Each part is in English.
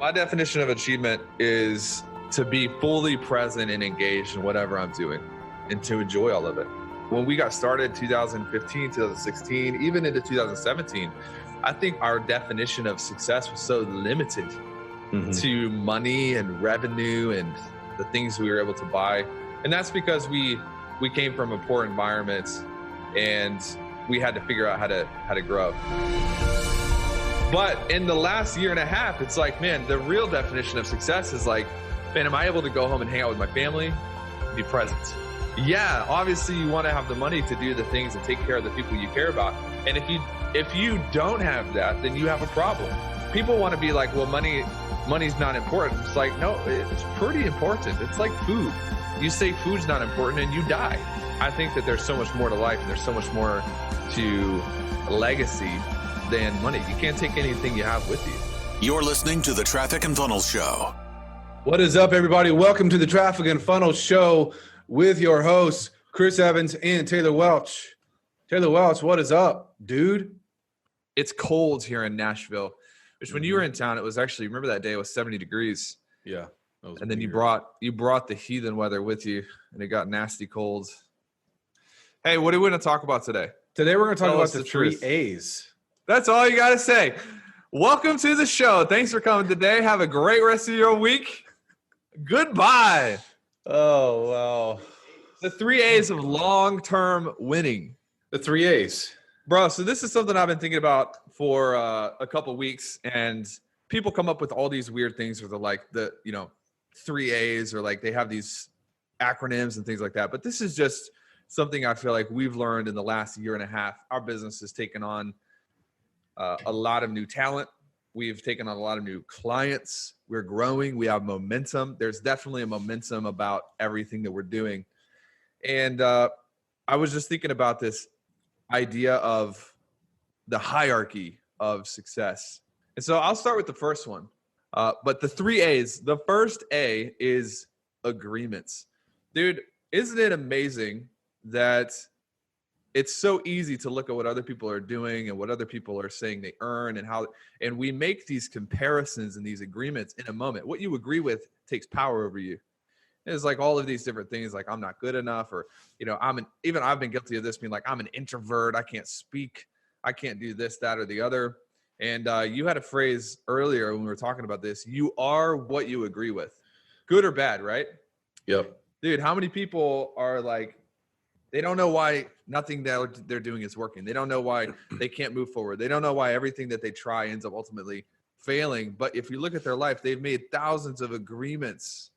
My definition of achievement is to be fully present and engaged in whatever I'm doing and to enjoy all of it. When we got started 2015, 2016, even into 2017, I think our definition of success was so limited to money and revenue and the things we were able to buy. And that's because we came from a poor environment and we had to figure out how to grow. But in the last year and a half, it's like, man, the real definition of success is like, man, am I able to go home and hang out with my family, be present? Yeah, obviously you want to have the money to do the things and take care of the people you care about. And if you don't have that, then you have a problem. People want to be like, well, money's not important. It's like, no, it's pretty important. It's like food. You say food's not important and you die. I think that there's so much more to life and there's so much more to legacy than money. You can't take anything you have with you. You're listening to the Traffic and Funnels Show. What is up, everybody? Welcome to the Traffic and Funnels Show with your hosts, Chris Evans and Taylor Welch. Taylor Welch, what is up, dude? It's cold here in Nashville, which when you were in town, it was actually, remember that day it was 70 degrees. Yeah. And then you brought the heathen weather with you and it got nasty cold. Hey, what are we going to talk about today? Today we're going to talk about the three A's. That's all you got to say. Welcome to the show. Thanks for coming today. Have a great rest of your week. Goodbye. Oh, wow. The three A's of long-term winning. The three A's. Bro, so this is something I've been thinking about for a couple weeks, and people come up with all these weird things where they're like three A's, or like they have these acronyms and things like that. But this is just something I feel like we've learned in the last year and a half. Our business has taken on a lot of new talent. We've taken on a lot of new clients. We're growing. We have momentum. There's definitely a momentum about everything that we're doing. And I was just thinking about this idea of the hierarchy of success. And so I'll start with the first one. But the three A's, the first A is agreements. Dude, isn't it amazing that it's so easy to look at what other people are doing and what other people are saying they earn and we make these comparisons and these agreements in a moment. What you agree with takes power over you. It's like all of these different things, like I'm not good enough, or, I've been guilty of this, being like, I'm an introvert. I can't speak. I can't do this, that, or the other. And you had a phrase earlier when we were talking about this. You are what you agree with, good or bad, right? Yep. Dude, how many people are like, they don't know why nothing that they're doing is working. They don't know why they can't move forward. They don't know why everything that they try ends up ultimately failing. But if you look at their life, they've made thousands of agreements,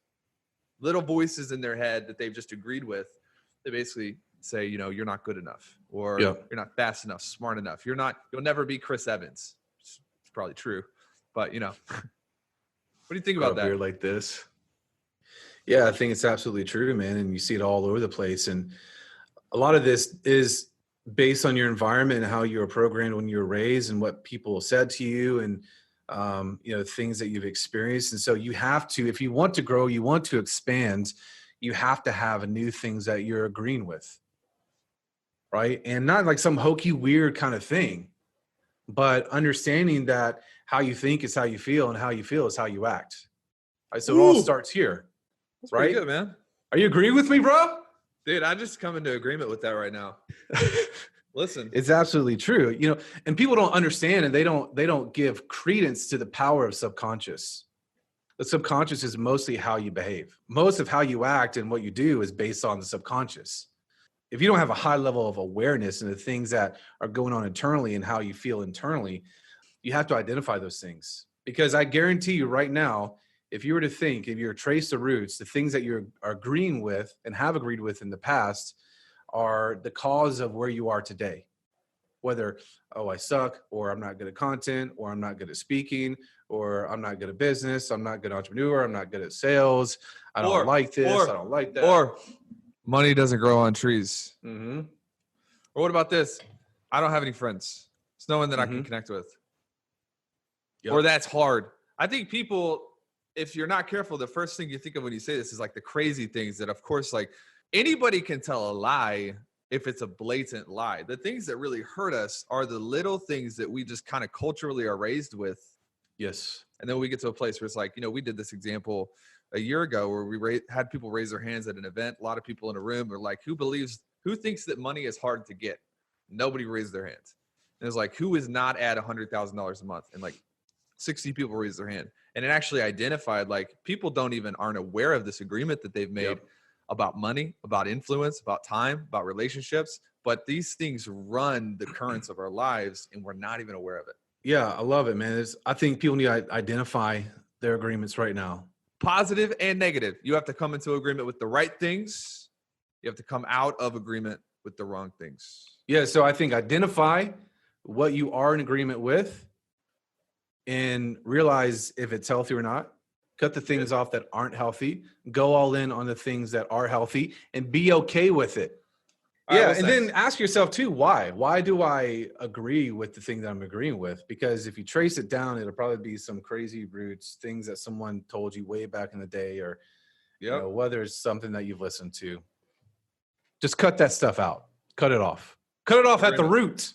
little voices in their head that they've just agreed with. They basically say, you're not good enough, or you're not fast enough, smart enough. You'll never be Chris Evans. It's probably true, but what do you think about that? Like this. Yeah, I think it's absolutely true, man. And you see it all over the place. And a lot of this is based on your environment and how you were programmed when you were raised and what people said to you and, things that you've experienced. And so you have to, if you want to grow, you want to expand, you have to have new things that you're agreeing with. Right. And not like some hokey, weird kind of thing, but understanding that how you think is how you feel and how you feel is how you act. Right, so it all starts here. That's right. Good, man. Are you agreeing with me, bro? Dude, I just come into agreement with that right now. Listen, it's absolutely true. And people don't understand, and they don't give credence to the power of subconscious. The subconscious is mostly how you behave. Most of how you act and what you do is based on the subconscious. If you don't have a high level of awareness and the things that are going on internally and how you feel internally, you have to identify those things. Because I guarantee you right now, if you were to think, if you were to trace the roots, the things that you're agreeing with and have agreed with in the past are the cause of where you are today. Whether, I suck, or I'm not good at content, or I'm not good at speaking, or I'm not good at business, I'm not good entrepreneur, I'm not good at sales, I don't like this, I don't like that. Or money doesn't grow on trees. Mm-hmm. Or what about this? I don't have any friends. It's no one that I can connect with. Yep. Or that's hard. I think people, if you're not careful, the first thing you think of when you say this is like the crazy things that, of course, like anybody can tell a lie if it's a blatant lie. The things that really hurt us are the little things that we just kind of culturally are raised with Yes. And then we get to a place where it's like, we did this example a year ago where we had people raise their hands at an event. A lot of people in a room are like, who thinks that money is hard to get? Nobody raised their hands. And it's like, who is not at $100,000 a month? And like 60 people raised their hand. And it actually identified like people aren't aware of this agreement that they've made about money, about influence, about time, about relationships. But these things run the currents of our lives and we're not even aware of it. Yeah, I love it, man. I think people need to identify their agreements right now. Positive and negative. You have to come into agreement with the right things. You have to come out of agreement with the wrong things. Yeah, so I think identify what you are in agreement with and realize if it's healthy or not. Cut the things off that aren't healthy. Go all in on the things that are healthy and be okay with it. Yeah, and then ask yourself too, why? Why do I agree with the thing that I'm agreeing with? Because if you trace it down, it'll probably be some crazy roots, things that someone told you way back in the day, or whether it's something that you've listened to. Just cut that stuff out. Cut it off. Cut it off at the root.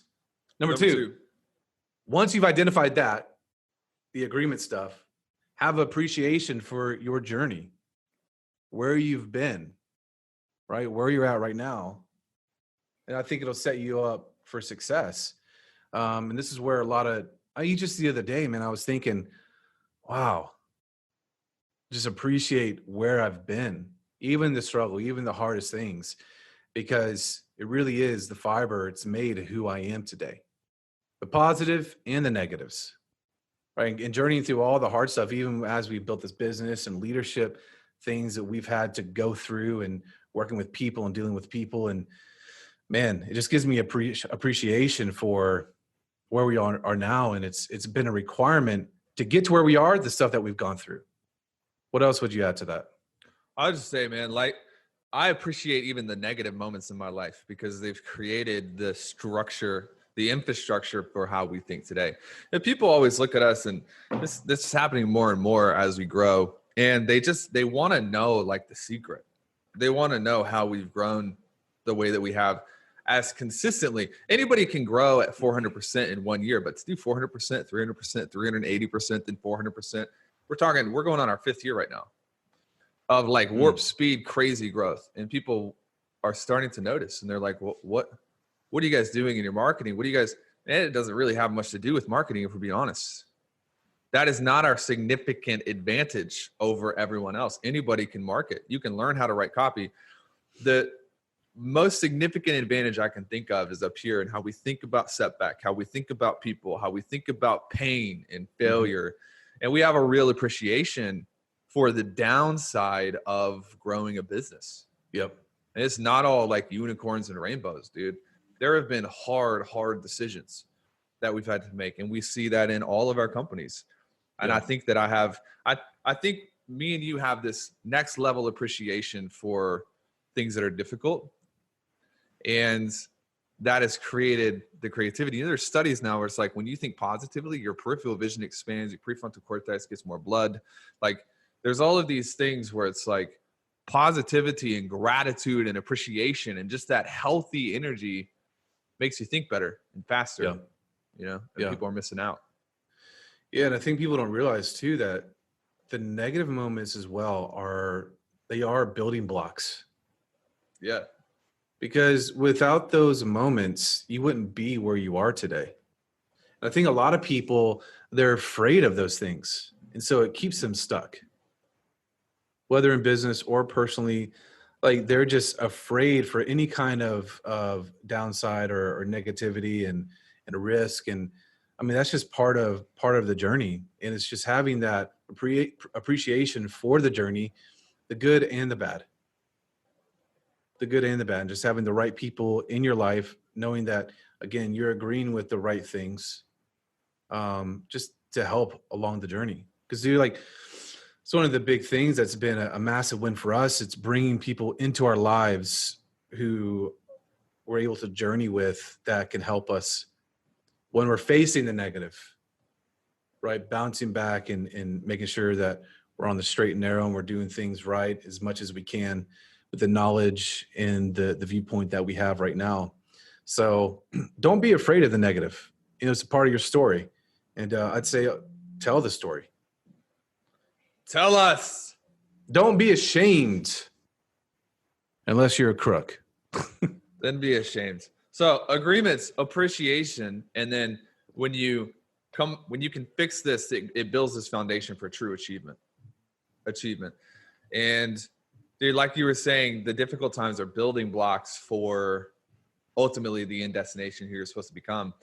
Number two, once you've identified that, the agreement stuff, have appreciation for your journey, where you've been, right? Where you're at right now. And I think it'll set you up for success. And this is where just the other day, man, I was thinking, wow, just appreciate where I've been, even the struggle, even the hardest things, because it really is the fiber. It's made who I am today, the positive and the negatives, right? And journeying through all the hard stuff, even as we built this business and leadership, things that we've had to go through and working with people and dealing with people. And man, it just gives me appreciation for where we are now. And it's been a requirement to get to where we are, the stuff that we've gone through. What else would you add to that? I'll just say, man, like I appreciate even the negative moments in my life because they've created the structure, the infrastructure for how we think today. And people always look at us, and this is happening more and more as we grow. And they want to know like the secret. They want to know how we've grown the way that we have as consistently. Anybody can grow at 400% in 1 year, but to do 400%, 300%, 380%, then 400%, we're going on our 5th year right now of like warp speed, crazy growth. And people are starting to notice, and they're like, well, what are you guys doing in your marketing? And it doesn't really have much to do with marketing, if we're being honest. That is not our significant advantage over everyone else. Anybody can market. You can learn how to write copy. The most significant advantage I can think of is up here, and how we think about setback, how we think about people, how we think about pain and failure. And we have a real appreciation for the downside of growing a business. Yep. And it's not all like unicorns and rainbows, dude. There have been hard decisions that we've had to make. And we see that in all of our companies. And I think that I think me and you have this next level appreciation for things that are difficult. And that has created the creativity. There's studies now where it's like, when you think positively, your peripheral vision expands, your prefrontal cortex gets more blood. Like there's all of these things where it's like positivity and gratitude and appreciation and just that healthy energy makes you think better and faster, and people are missing out. Yeah. And I think people don't realize too, that the negative moments as well are building blocks. Yeah. Because without those moments, you wouldn't be where you are today. And I think a lot of people, they're afraid of those things. And so it keeps them stuck, whether in business or personally. Like they're just afraid for any kind of downside or negativity and risk. And I mean, that's just part of the journey. And it's just having that appreciation for the journey, the good and the bad. And just having the right people in your life, knowing that, again, you're agreeing with the right things, just to help along the journey. Because it's one of the big things that's been a massive win for us. It's bringing people into our lives who we're able to journey with, that can help us when we're facing the negative, right? Bouncing back and making sure that we're on the straight and narrow and we're doing things right as much as we can with the knowledge and the viewpoint that we have right now. So don't be afraid of the negative. It's a part of your story. And I'd say Tell the story. Tell us. Don't be ashamed unless you're a crook. Then be ashamed. So agreements, appreciation, and then when you can fix this, it builds this foundation for true achievement. And dude, like you were saying, the difficult times are building blocks for ultimately the end destination who you're supposed to become.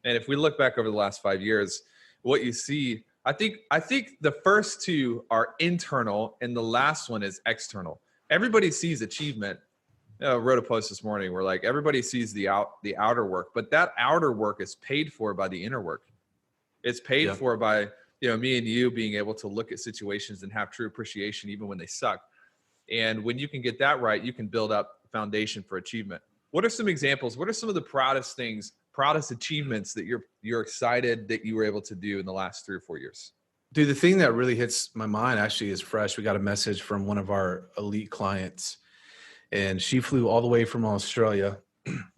And if we look back over the last 5 years, what you see, I think the first two are internal and the last one is external. Everybody sees achievement. I wrote a post this morning where like everybody sees the outer work, but that outer work is paid for by the inner work. It's paid for by, me and you being able to look at situations and have true appreciation even when they suck. And when you can get that right, you can build up a foundation for achievement. What are some examples? What are some of the proudest achievements that you're excited that you were able to do in the last 3 or 4 years? Dude, the thing that really hits my mind actually is fresh. We got a message from one of our elite clients, and she flew all the way from Australia,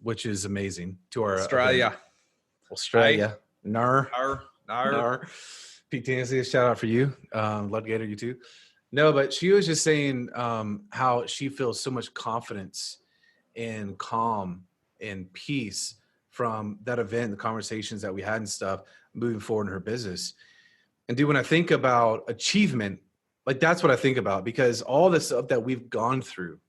which is amazing, to our Australia. Nar. Pete Tansey, a shout out for you. Love Gator, you too. No, but she was just saying how she feels so much confidence and calm and peace from that event, the conversations that we had and stuff, moving forward in her business. And dude, when I think about achievement, like that's what I think about, because all the stuff that we've gone through,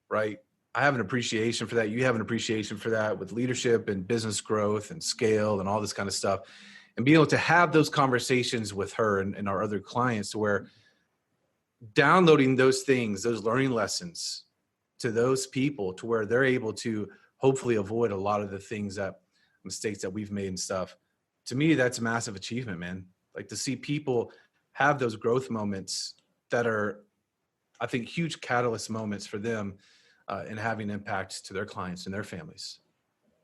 right? I have an appreciation for that. You have an appreciation for that with leadership and business growth and scale and all this kind of stuff. And being able to have those conversations with her and our other clients, to where downloading those things, those learning lessons to those people, to where they're able to hopefully avoid a lot of the mistakes that we've made and stuff. To me, that's a massive achievement, man. Like to see people have those growth moments that are, I think, huge catalyst moments for them and having impacts to their clients and their families.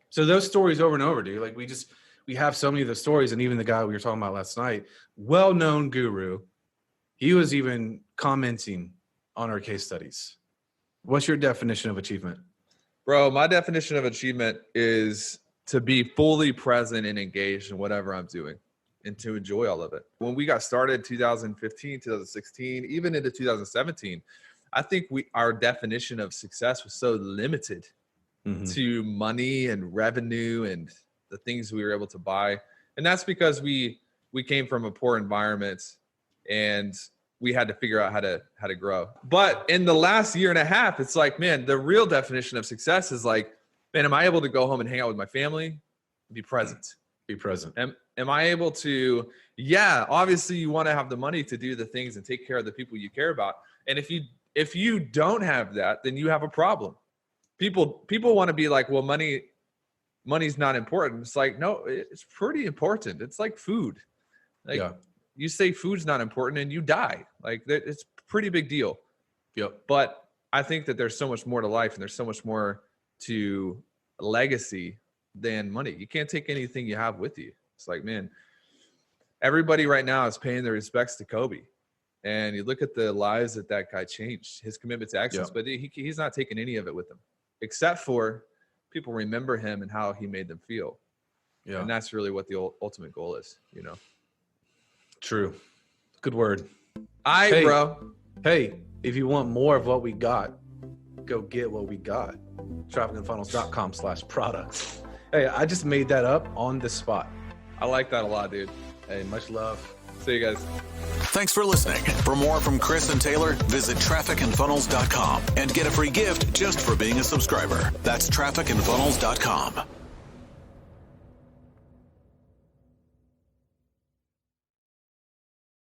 So those stories over and over, dude, like we have so many of the stories. And even the guy we were talking about last night, well-known guru, he was even commenting on our case studies. What's your definition of achievement? Bro, my definition of achievement is to be fully present and engaged in whatever I'm doing and to enjoy all of it. When we got started 2015, 2016, even into 2017, I think our definition of success was so limited to money and revenue and the things we were able to buy. And that's because we came from a poor environment and we had to figure out how to grow. But in the last year and a half, it's like, man, the real definition of success is like, man, am I able to go home and hang out with my family? Be present. Be present. Am I able to, obviously you want to have the money to do the things and take care of the people you care about. And if you don't have that, then you have a problem. People want to be like, well, money's not important. It's like, no, it's pretty important. It's like food. Like, you say food's not important and you die. Like it's a pretty big deal. Yep. But I think that there's so much more to life and there's so much more to legacy than money. You can't take anything you have with you. It's like, man, everybody right now is paying their respects to Kobe. And you look at the lives that guy changed, his commitment to excellence, but he's not taking any of it with him, except for people remember him and how he made them feel. Yeah. And that's really what the ultimate goal is, True. Good word. Bro. Hey, if you want more of what we got, go get what we got. trafficandfunnels.com/products. Hey, I just made that up on the spot. I like that a lot, dude. Hey, much love. See you guys. Thanks for listening. For more from Chris and Taylor, visit trafficandfunnels.com and get a free gift just for being a subscriber. That's trafficandfunnels.com.